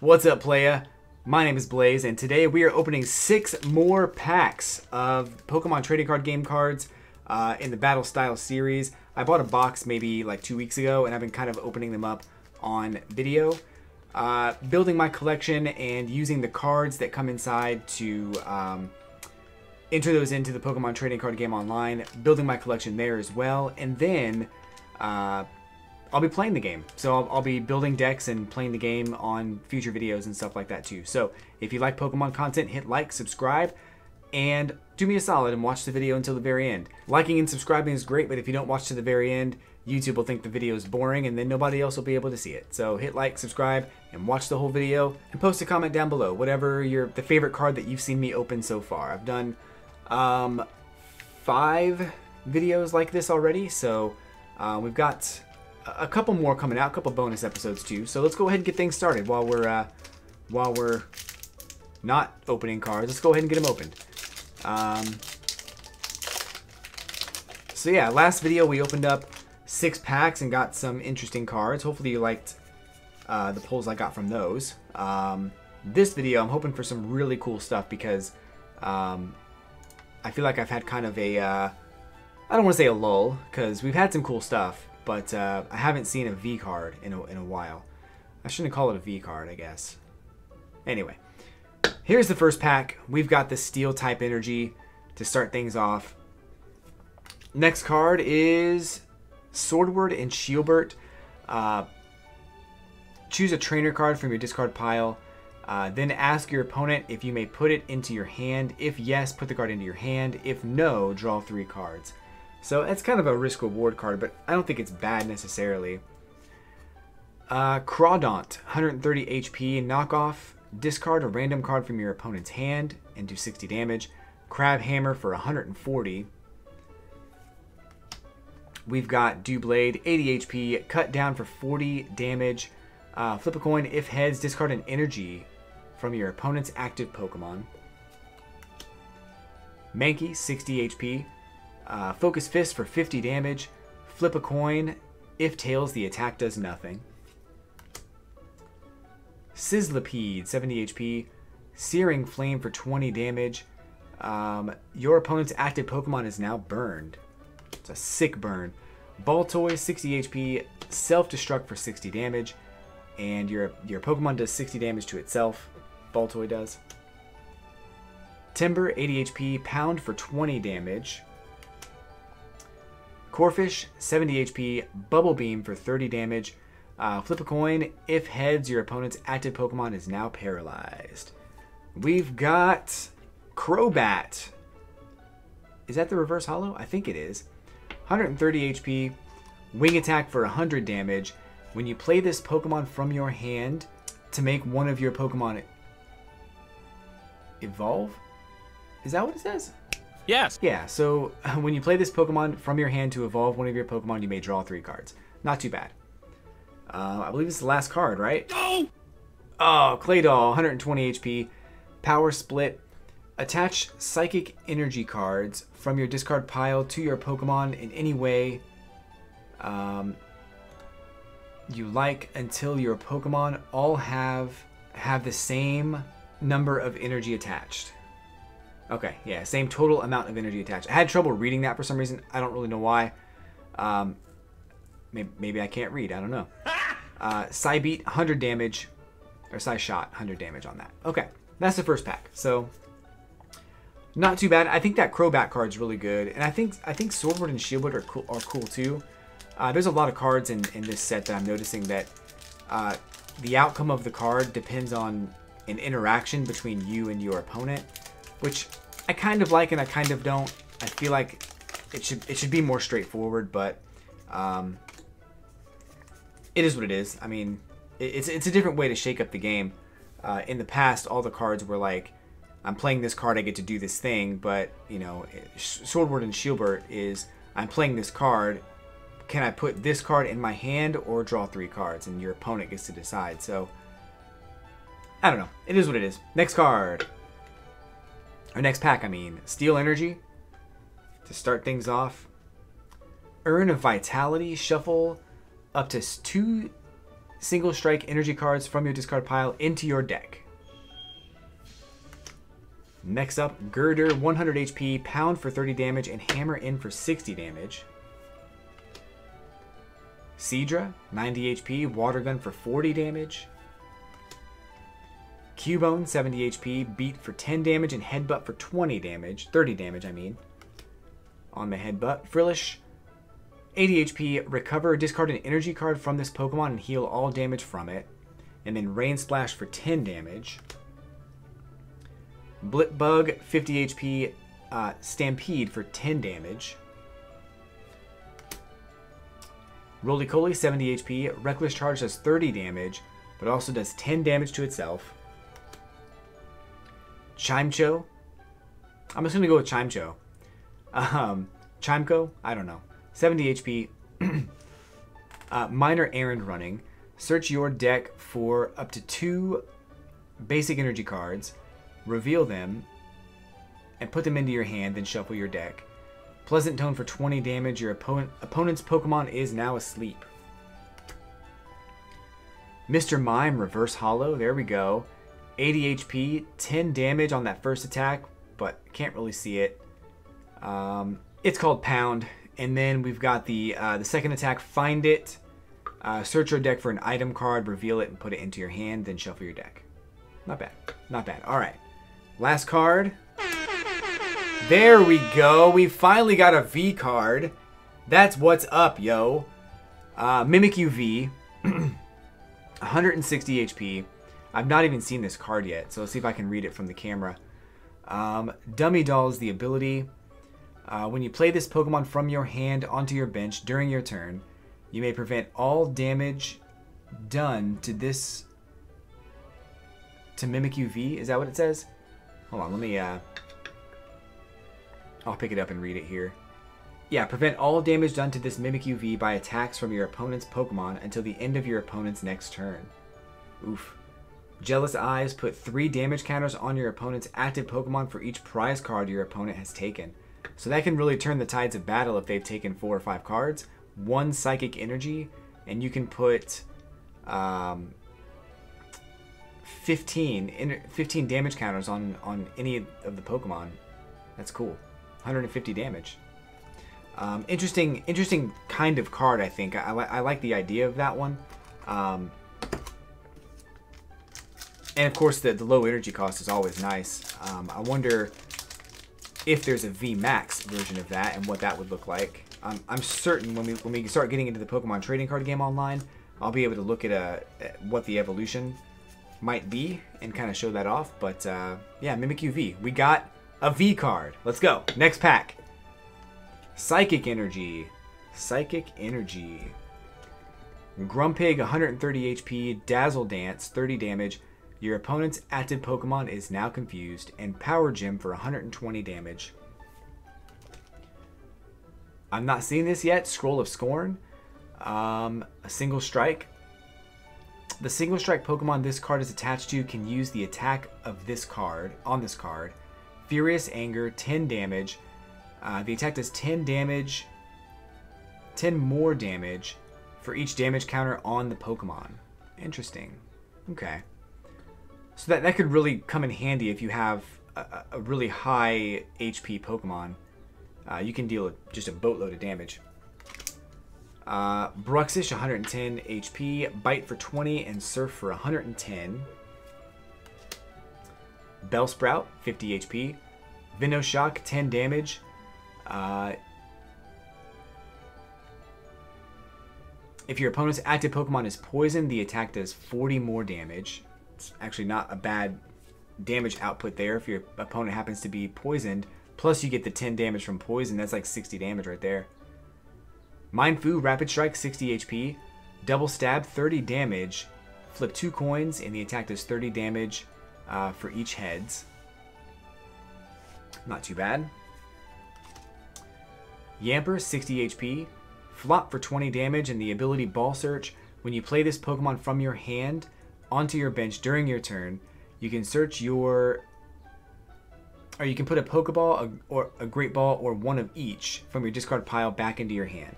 What's up, playa? My name is Blaze, and today we are opening 6 more packs of Pokemon trading card game cards in the Battle Style series. I bought a box maybe like 2 weeks ago, and I've been kind of opening them up on video. Building my collection and using the cards that come inside to enter those into the Pokemon trading card game online. Building my collection there as well, and then I'll be playing the game. So I'll be building decks and playing the game on future videos and stuff like that too. So if you like Pokemon content, hit like, subscribe, and do me a solid and watch the video until the very end. Liking and subscribing is great, but if you don't watch to the very end, YouTube will think the video is boring and then nobody else will be able to see it. So hit like, subscribe, and watch the whole video, and post a comment down below, whatever the favorite card that you've seen me open so far. I've done 5 videos like this already, so we've got a couple more coming out, a couple bonus episodes too. So let's go ahead and get things started while we're not opening cards. Let's go ahead and get them opened. So yeah, last video we opened up 6 packs and got some interesting cards. Hopefully you liked the pulls I got from those. This video I'm hoping for some really cool stuff because I feel like I've had kind of a I don't want to say a lull because we've had some cool stuff, but I haven't seen a V card in a while. I shouldn't call it a V card, I guess. Anyway, here's the first pack. We've got the Steel type energy to start things off. Next card is Swordward and Shielbert. Choose a trainer card from your discard pile. Then ask your opponent if you may put it into your hand. If yes, put the card into your hand. If no, draw 3 cards. So it's kind of a risk-reward card, but I don't think it's bad necessarily. Crawdaunt, 130 HP, knockoff. Discard a random card from your opponent's hand and do 60 damage. Crab Hammer for 140. We've got Dewblade, 80 HP, cut down for 40 damage. Flip a coin. If heads, discard an energy from your opponent's active Pokemon. Mankey, 60 HP. Focus Fist for 50 damage. Flip a coin. If tails, the attack does nothing. Sizzlipede, 70 HP. Searing Flame for 20 damage. Your opponent's active Pokemon is now burned. It's a sick burn. Baltoy, 60 HP. Self-destruct for 60 damage. And your Pokemon does 60 damage to itself. Baltoy does. Timber, 80 HP. Pound for 20 damage. Corphish, 70 HP, Bubble Beam for 30 damage. Flip a coin. If heads, your opponent's active Pokemon is now paralyzed. We've got Crobat. Is that the reverse holo? I think it is. 130 HP, Wing Attack for 100 damage. When you play this Pokemon from your hand to make one of your Pokemon evolve? Is that what it says? Yes. Yeah, so when you play this Pokemon from your hand to evolve one of your Pokemon, you may draw 3 cards. Not too bad. I believe it's the last card, right? No! Oh, Claydol, 120 HP. Power Split. Attach Psychic Energy cards from your discard pile to your Pokemon in any way you like until your Pokemon all have the same number of energy attached. Okay, yeah, same total amount of energy attached. I had trouble reading that for some reason. I don't really know why. Maybe I can't read. I don't know. Psybeat, 100 damage. Or Psyshot, 100 damage on that. Okay, that's the first pack. So, not too bad. I think that Crobat card's really good. And I think Swordward and Shieldward are cool too. There's a lot of cards in this set that I'm noticing that the outcome of the card depends on an interaction between you and your opponent, which I kind of like and I kind of don't. I feel like it should be more straightforward, but it is what it is. I mean, it's a different way to shake up the game. In the past, all the cards were like, I'm playing this card, I get to do this thing, but you know, Swordward and Shieldbert is, I'm playing this card, can I put this card in my hand or draw 3 cards, and your opponent gets to decide. So I don't know. It is what it is. Next card. Or next pack, I mean. Steel Energy. To start things off. Urn of Vitality. Shuffle up to 2 single strike energy cards from your discard pile into your deck. Next up, Girder, 100 HP, pound for 30 damage, and hammer in for 60 damage. Seadra, 90 HP, water gun for 40 damage. Cubone, 70 HP, beat for 10 damage, and headbutt for 20 damage. 30 damage, I mean. On the headbutt. Frillish, 80 HP, recover, discard an energy card from this Pokemon and heal all damage from it. And then Rain Splash for 10 damage. Blipbug, 50 HP, Stampede for 10 damage. Roly-Coly, 70 HP, Reckless Charge does 30 damage, but also does 10 damage to itself. Chimecho, I'm just going to go with Chimecho. Chimeco, I don't know. 70 HP, minor errand running. Search your deck for up to 2 basic energy cards. Reveal them, and put them into your hand, then shuffle your deck. Pleasant Tone for 20 damage. Your opponent's Pokemon is now asleep. Mr. Mime, Reverse Hollow. There we go. 80 HP, 10 damage on that first attack, but can't really see it. It's called Pound. And then we've got the second attack, Find It. Search your deck for an item card, reveal it, and put it into your hand, then shuffle your deck. Not bad. Not bad. All right. Last card. There we go. We finally got a V card. That's what's up, yo. Mimikyu V. 160 HP. I've not even seen this card yet, so let's see if I can read it from the camera. Dummy Doll is the ability. When you play this Pokemon from your hand onto your bench during your turn, you may prevent all damage done to this... to Mimikyu V? Is that what it says? Hold on, let me... I'll pick it up and read it here. Yeah, prevent all damage done to this Mimikyu V by attacks from your opponent's Pokemon until the end of your opponent's next turn. Oof. Jealous Eyes, put 3 damage counters on your opponent's active Pokemon for each prize card your opponent has taken. So that can really turn the tides of battle if they've taken 4 or 5 cards. 1 Psychic Energy, and you can put 15 damage counters on any of the Pokemon. That's cool. 150 damage. Interesting kind of card, I think. I like the idea of that one. And of course, the low energy cost is always nice. I wonder if there's a VMAX version of that and what that would look like. I'm certain when we start getting into the Pokemon trading card game online, I'll be able to look at what the evolution might be and kind of show that off. But yeah, Mimikyu V. We got a V card. Let's go. Next pack. Psychic Energy. Psychic Energy. Grumpig, 130 HP. Dazzle Dance, 30 damage. Your opponent's active Pokemon is now confused. And Power Gem for 120 damage. I'm not seeing this yet. Scroll of Scorn. A single strike. The single strike Pokemon this card is attached to can use the attack of this card on this card. Furious Anger, 10 damage. The attack does 10 damage, 10 more damage for each damage counter on the Pokemon. Interesting. Okay. So that could really come in handy if you have a really high HP Pokemon. You can deal just a boatload of damage. Bruxish, 110 HP, Bite for 20, and Surf for 110. Bellsprout, 50 HP. Venoshock, 10 damage. If your opponent's active Pokemon is poisoned, the attack does 40 more damage. It's actually not a bad damage output there if your opponent happens to be poisoned. Plus you get the 10 damage from poison. That's like 60 damage right there. Mindfu, Rapid Strike, 60 HP. Double Stab, 30 damage. Flip 2 coins, and the attack does 30 damage for each heads. Not too bad. Yamper, 60 HP. Flop for 20 damage, and the ability Ball Search. When you play this Pokemon from your hand onto your bench during your turn, you can search your... or you can put a Pokeball, or a Great Ball, or one of each from your discard pile back into your hand.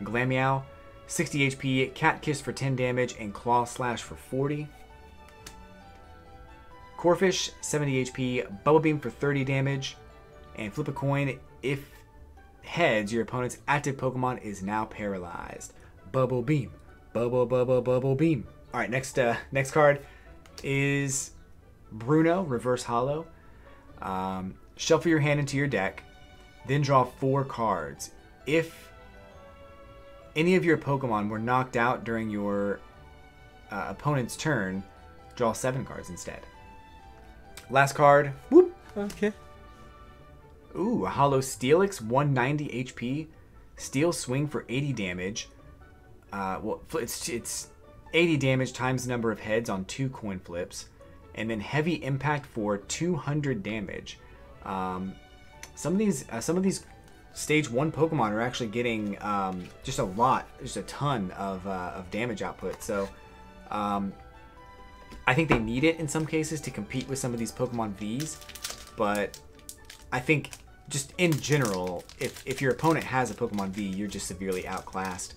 Glameow, 60 HP, Cat Kiss for 10 damage, and Claw Slash for 40. Corphish, 70 HP, Bubble Beam for 30 damage, and flip a coin. If heads, your opponent's active Pokemon is now paralyzed. Bubble Beam. Bubble Beam. Alright, next card is Bruno, Reverse Hollow. Shuffle your hand into your deck, then draw 4 cards. If any of your Pokemon were knocked out during your opponent's turn, draw 7 cards instead. Last card. Whoop. Okay. Ooh, a Hollow Steelix, 190 HP. Steel Swing for 80 damage. Well, it's 80 damage times the number of heads on 2 coin flips. And then Heavy Impact for 200 damage. Some of these Stage 1 Pokemon are actually getting just a ton of damage output. So I think they need it in some cases to compete with some of these Pokemon Vs. But I think just in general, if your opponent has a Pokemon V, you're just severely outclassed.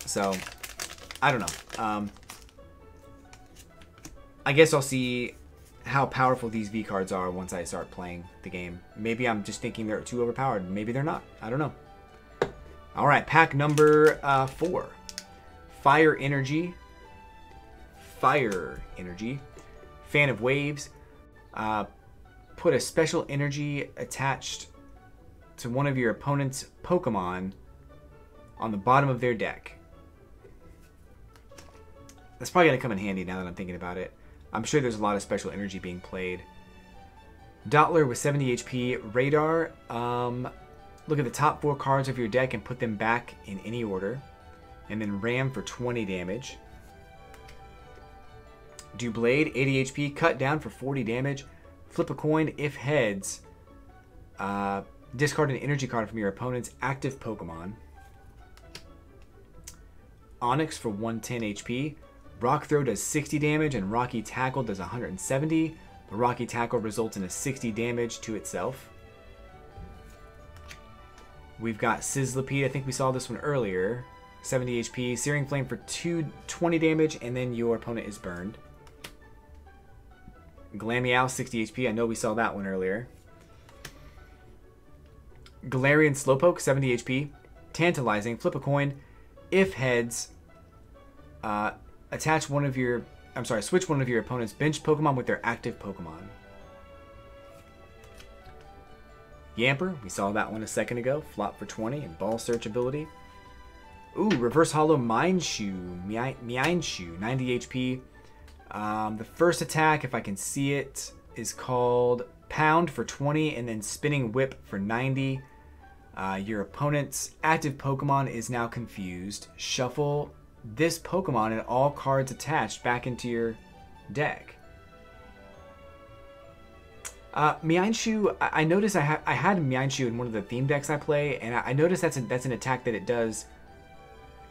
So I don't know. I guess I'll see how powerful these V cards are once I start playing the game. Maybe I'm just thinking they're too overpowered. Maybe they're not. I don't know. All right, pack number 4. Fire Energy. Fan of Waves. Put a special energy attached to one of your opponent's Pokemon on the bottom of their deck. That's probably going to come in handy now that I'm thinking about it. I'm sure there's a lot of special energy being played. Dottler with 70 HP. Radar. Look at the top 4 cards of your deck and put them back in any order. And then Ram for 20 damage. Doublade, 80 HP. Cut Down for 40 damage. Flip a coin. If heads, discard an energy card from your opponent's active Pokemon. Onyx for 110 HP. Rock Throw does 60 damage and Rocky Tackle does 170. The Rocky Tackle results in a 60 damage to itself. We've got Sizzlipede. I think we saw this one earlier. 70 HP. Searing Flame for 20 damage, and then your opponent is burned. Glameow, 60 HP. I know we saw that one earlier. Galarian Slowpoke, 70 HP. Tantalizing. Flip a coin. If heads, switch one of your opponent's bench Pokemon with their active Pokemon. Yamper, we saw that one a second ago. Flop for 20 and Ball Search ability. Ooh, Reverse Hollow Mineshoe, 90 HP. The first attack, if I can see it, is called Pound for 20 and then Spinning Whip for 90. Your opponent's active Pokemon is now confused. Shuffle this Pokemon and all cards attached back into your deck. Mineshoe, I noticed I had Mineshoe in one of the theme decks I play, and I noticed that's an attack that it does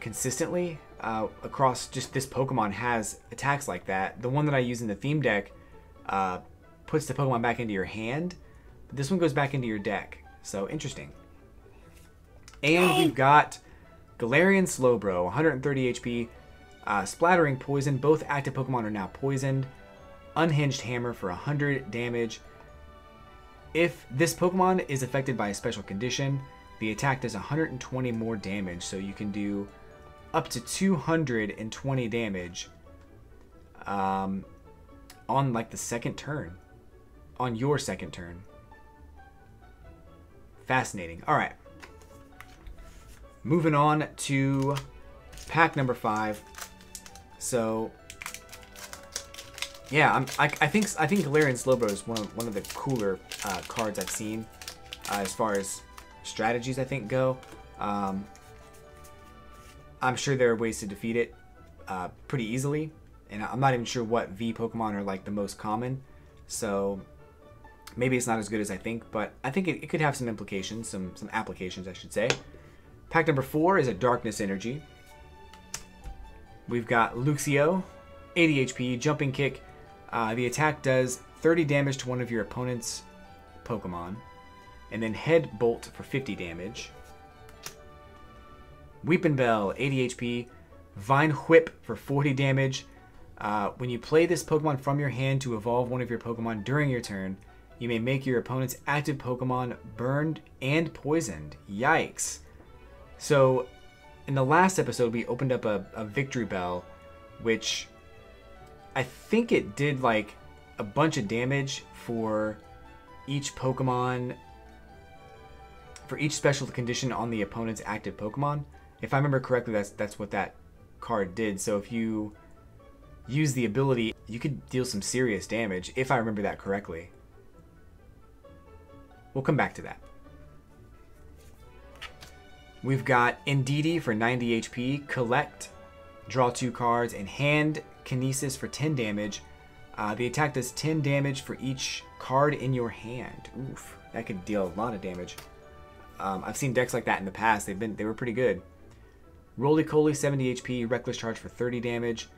consistently across. Just this Pokemon has attacks like that. The one that I use in the theme deck puts the Pokemon back into your hand. But this one goes back into your deck. So interesting. And we've got Galarian Slowbro, 130 HP. Splattering Poison. Both active Pokemon are now poisoned. Unhinged Hammer for 100 damage. If this Pokemon is affected by a special condition, the attack does 120 more damage. So you can do up to 220 damage on like the second turn. On your second turn. Fascinating. All right. Moving on to pack number 5. So, yeah, I think Galarian Slowbro is one of the cooler cards I've seen as far as strategies I think go. I'm sure there are ways to defeat it pretty easily, and I'm not even sure what V Pokemon are like the most common. So maybe it's not as good as I think, but I think it could have some implications, some applications, I should say. Pack number 4 is a Darkness Energy. We've got Luxio, 80 HP, Jumping Kick. The attack does 30 damage to one of your opponent's Pokemon. And then Head Bolt for 50 damage. Weeping Bell, 80 HP. Vine Whip for 40 damage. When you play this Pokemon from your hand to evolve one of your Pokemon during your turn, you may make your opponent's active Pokemon burned and poisoned. Yikes. So, in the last episode, we opened up a Victory Bell, which I think it did like a bunch of damage for each Pokemon, for each special condition on the opponent's active Pokemon. If I remember correctly, that's what that card did. So if you use the ability, you could deal some serious damage, if I remember that correctly. We'll come back to that. We've got Indeedee for 90 HP, Collect, draw 2 cards, and Hand Kinesis for 10 damage. The attack does 10 damage for each card in your hand. Oof, that could deal a lot of damage. I've seen decks like that in the past. They were pretty good. Roly-Coly, 70 HP, Reckless Charge for 30 damage,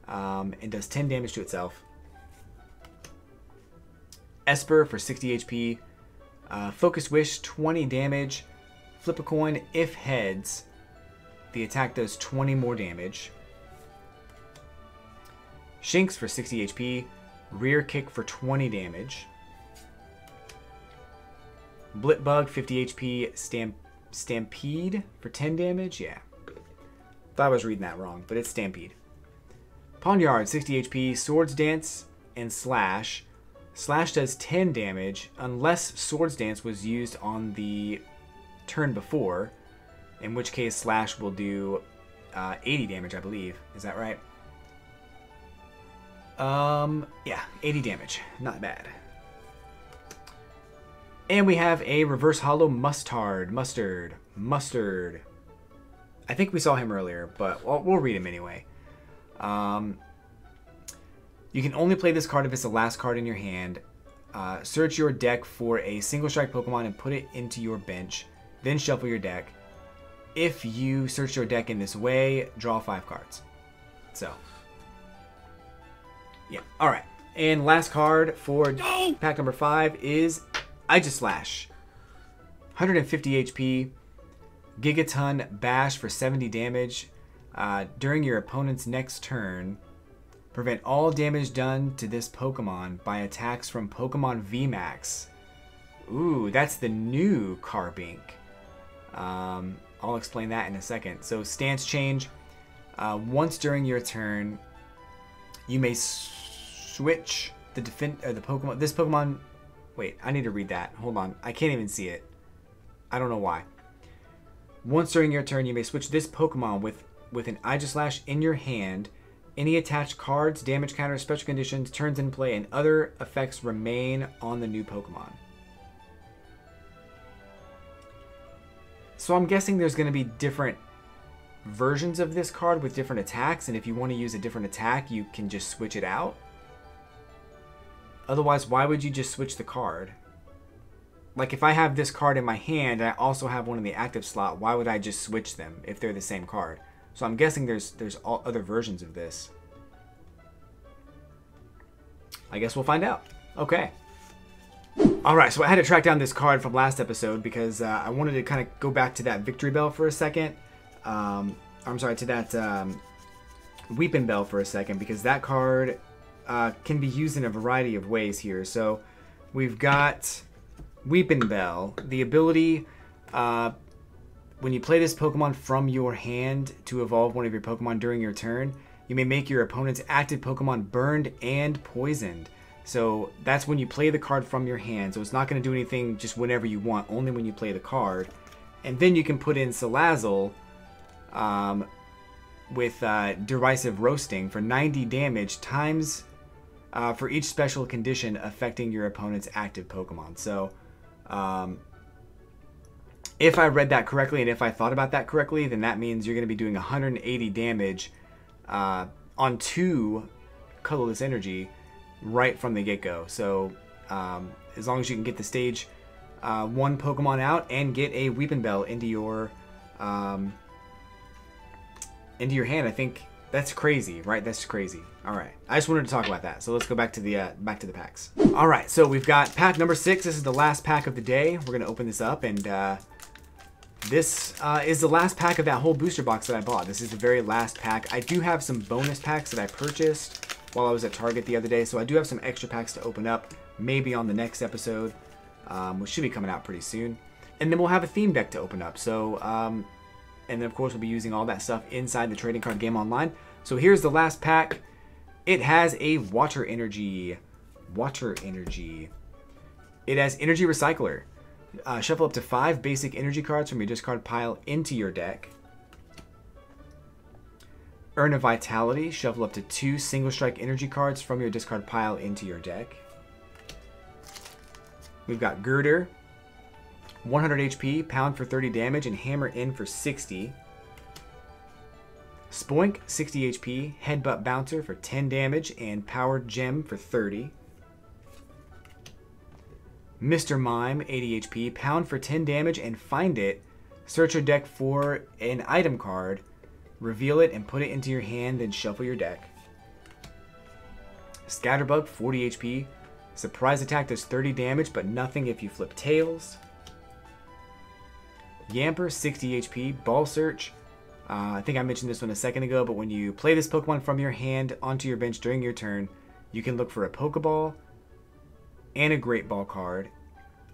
and does 10 damage to itself. Esper for 60 HP, Focus Wish, 20 damage. Flip a coin. If heads, the attack does 20 more damage. Shinx for 60 HP, Rear Kick for 20 damage. Blitbug, 50 HP, Stampede for 10 damage. Yeah. Thought I was reading that wrong, but it's Stampede. Pawniard, 60 HP, Swords Dance, and Slash. Slash does 10 damage unless Swords Dance was used on the turn before, in which case Slash will do 80 damage, I believe. Is that right? Yeah, 80 damage. Not bad. And we have a Reverse Hollow Mustard. I think we saw him earlier, but we'll read him anyway. You can only play this card if it's the last card in your hand. Search your deck for a single strike Pokemon and put it into your bench. Then shuffle your deck. If you search your deck in this way, draw 5 cards. So, yeah. Alright. And last card for pack number 5 is Aegislash. 150 HP. Gigaton Bash for 70 damage. During your opponent's next turn, prevent all damage done to this Pokemon by attacks from Pokemon VMAX. Ooh, that's the new Carbink. I'll explain that in a second. So stance change. Once during your turn, you may switch the Pokemon. This Pokemon. Wait, I need to read that. Hold on, I can't even see it. I don't know why. Once during your turn, you may switch this Pokemon with an Aegislash in your hand. Any attached cards, damage counters, special conditions, turns in play, and other effects remain on the new Pokemon. So I'm guessing there's going to be different versions of this card with different attacks, and if you want to use a different attack, you can just switch it out. Otherwise, why would you just switch the card? Like, if I have this card in my hand and I also have one in the active slot, why would I just switch them if they're the same card? So I'm guessing there's all other versions of this. I guess we'll find out. Okay. Alright, so I had to track down this card from last episode because I wanted to kind of go back to that Victory Bell for a second. I'm sorry, to that Weeping Bell for a second, because that card can be used in a variety of ways here. So we've got Weeping Bell. The ability, when you play this Pokemon from your hand to evolve one of your Pokemon during your turn, you may make your opponent's active Pokemon burned and poisoned. So that's when you play the card from your hand. So it's not going to do anything just whenever you want, only when you play the card. And then you can put in Salazzle with Derisive Roasting for 90 damage times for each special condition affecting your opponent's active Pokemon. So if I read that correctly and if I thought about that correctly, then that means you're going to be doing 180 damage on 2 Colorless Energy right from the get-go. So as long as you can get the stage 1 Pokemon out and get a Weeping Bell into your hand, I think that's crazy, right? That's crazy. All right, I just wanted to talk about that. So let's go back to the packs. All right, so we've got pack number 6. This is the last pack of the day. We're gonna open this up, and this is the last pack of that whole booster box that I bought. This is the very last pack. I do have some bonus packs that I purchased while I was at Target the other day, so I do have some extra packs to open up, maybe on the next episode, which should be coming out pretty soon. And then we'll have a theme deck to open up. So, and then of course we'll be using all that stuff inside the trading card game online. So here's the last pack. It has a water energy. Water energy. It has energy recycler. Shuffle up to 5 basic energy cards from your discard pile into your deck. Earn a vitality. Shuffle up to 2 single strike energy cards from your discard pile into your deck. We've got Girder. 100 HP, pound for 30 damage, and hammer in for 60. Spoink, 60 HP, headbutt bouncer for 10 damage, and powered gem for 30. Mr. Mime, 80 HP, pound for 10 damage, and find it. Search your deck for an item card, reveal it, and put it into your hand, then shuffle your deck. Scatterbug, 40 HP, surprise attack does 30 damage, but nothing if you flip tails. Yamper, 60 HP, Ball Search. I think I mentioned this one a second ago, but when you play this Pokemon from your hand onto your bench during your turn, you can look for a Pokeball and a Great Ball card,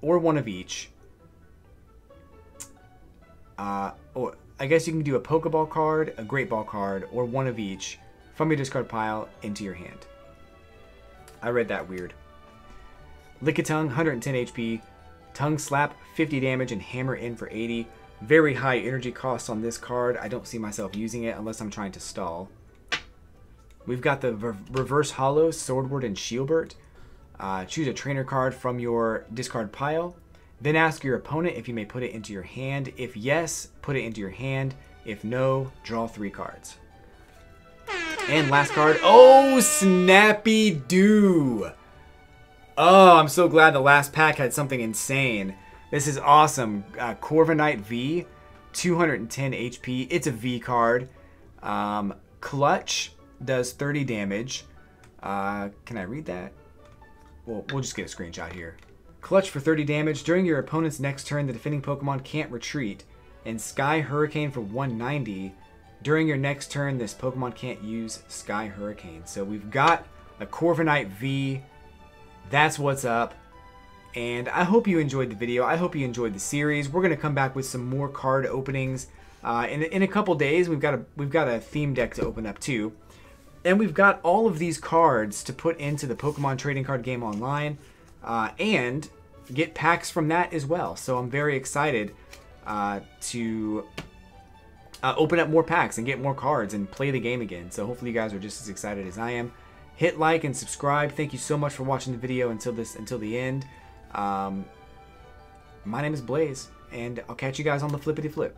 or one of each. Or I guess you can do a Pokeball card, a Great Ball card, or one of each from your discard pile into your hand. I read that weird. Lickitung, 110 HP. Tongue Slap, 50 damage, and Hammer in for 80. Very high energy cost on this card. I don't see myself using it unless I'm trying to stall. We've got the Reverse Hollow, Swordward, and Shieldbert. Choose a trainer card from your discard pile. Then ask your opponent if you may put it into your hand. If yes, put it into your hand. If no, draw 3 cards. And last card. Oh, Snappy Doo! Oh, I'm so glad the last pack had something insane. This is awesome. Corviknight V, 210 HP. It's a V card. Clutch does 30 damage. Can I read that? Well, we'll just get a screenshot here. Clutch for 30 damage. During your opponent's next turn, the defending Pokemon can't retreat. And Sky Hurricane for 190. During your next turn, this Pokemon can't use Sky Hurricane. So we've got a Corviknight V. That's what's up, and I hope you enjoyed the video. I hope you enjoyed the series. We're going to come back with some more card openings in a couple days. We've got a theme deck to open up too, and we've got all of these cards to put into the Pokemon trading card game online and get packs from that as well. So I'm very excited to open up more packs and get more cards and play the game again. So hopefully you guys are just as excited as I am. Hit like and subscribe. Thank you so much for watching the video until the end. My name is Blaze, and I'll catch you guys on the flippity flip.